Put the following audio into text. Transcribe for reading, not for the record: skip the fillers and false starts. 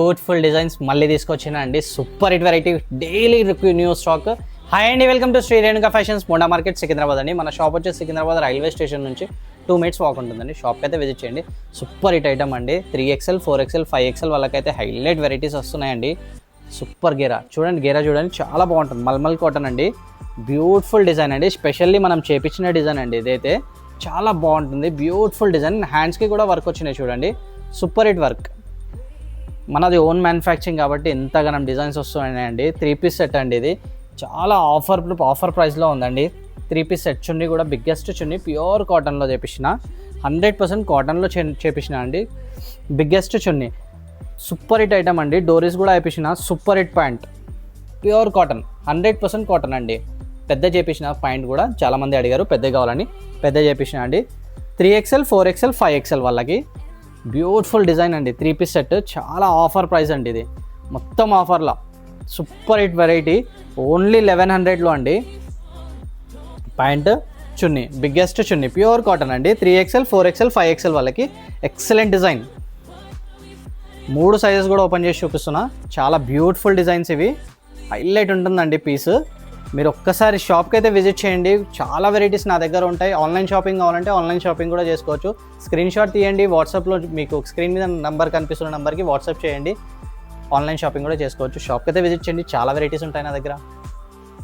Beautiful designs మళ్ళీ తీసుకొచ్చినా అండి. Super hit variety, daily new stock. Hi అండి, welcome to Sri Renuka Fashions, Monda Market, Secunderabad అండి. మన షాప్ వచ్చేసి సికింద్రాబాద్ రైల్వే స్టేషన్ నుంచి 2 minutes వాక్ ఉంటుందండి. షాప్కి అయితే విజిట్ చేయండి. సూపర్ హిట్ ఐటమ్ అండి. 3XL, 4XL, 5XL వాళ్ళకైతే హైలైట్ వెరైటీస్ వస్తున్నాయండి. సూపర్ గేరా చూడండి, గేరా చూడండి, చాలా బాగుంటుంది. మల్మల్ కాటన్ అండి, బ్యూటిఫుల్ డిజైన్ అండి. స్పెషల్లీ మనం చేపించిన డిజైన్ అండి. ఇదైతే చాలా బాగుంటుంది, బ్యూటిఫుల్ డిజైన్. హ్యాండ్స్కి కూడా వర్క్ వచ్చినాయి చూడండి, సూపర్ హిట్ వర్క్. మనది ఓన్ మ్యానుఫ్యాక్చరింగ్ కాబట్టి ఎంతగానం డిజైన్స్ వస్తున్నాయండి. 3 piece సెట్ అండి. ఇది చాలా ఆఫర్ ప్రైస్లో ఉందండి. 3 piece సెట్ చున్నీ కూడా బిగ్గెస్ట్ చున్నీ, ప్యూర్ కాటన్లో చేపించిన, 100% కాటన్లో చేపించిన అండి. Biggest chunni, super hit item అండి. డోరీస్ కూడా వేపించిన, super hit pant, pure cotton, 100% cotton అండి. పెద్ద చేపించిన ప్యాంట్ కూడా చాలామంది అడిగారు, పెద్ద కావాలని పెద్ద చేపించిన అండి. 3XL, 4XL, 5XL వాళ్ళకి బ్యూటిఫుల్ డిజైన్ అండి. 3 piece సెట్, చాలా ఆఫర్ ప్రైస్ అండి. ఇది మొత్తం ఆఫర్లో సూపర్ హిట్ వెరైటీ, ఓన్లీ 1100లో అండి. ప్యాంట్ చున్నీ, బిగ్గెస్ట్ చున్నీ, ప్యూర్ కాటన్ అండి. 3XL, 4XL, 5XL వాళ్ళకి ఎక్సలెంట్ డిజైన్. 3 సైజెస్ కూడా ఓపెన్ చేసి చూపిస్తున్నా. చాలా బ్యూటిఫుల్ డిజైన్స్ ఇవి, హైలైట్ ఉంటుందండి పీస్. మీరు ఒక్కసారి షాప్కి అయితే విజిట్ చేయండి. చాలా వెరైటీస్ నా దగ్గర ఉంటాయి. ఆన్లైన్ షాపింగ్ కావాలంటే ఆన్లైన్ షాపింగ్ కూడా చేసుకోవచ్చు. స్క్రీన్ షాట్ తీయండి, వాట్సాప్లో మీకు స్క్రీన్ మీద నంబర్ కనిపిస్తున్న నెంబర్కి వాట్సాప్ చేయండి. ఆన్లైన్ షాపింగ్ కూడా చేసుకోవచ్చు. షాప్కి అయితే విజిట్ చేయండి, చాలా వెరైటీస్ ఉంటాయి నా దగ్గర.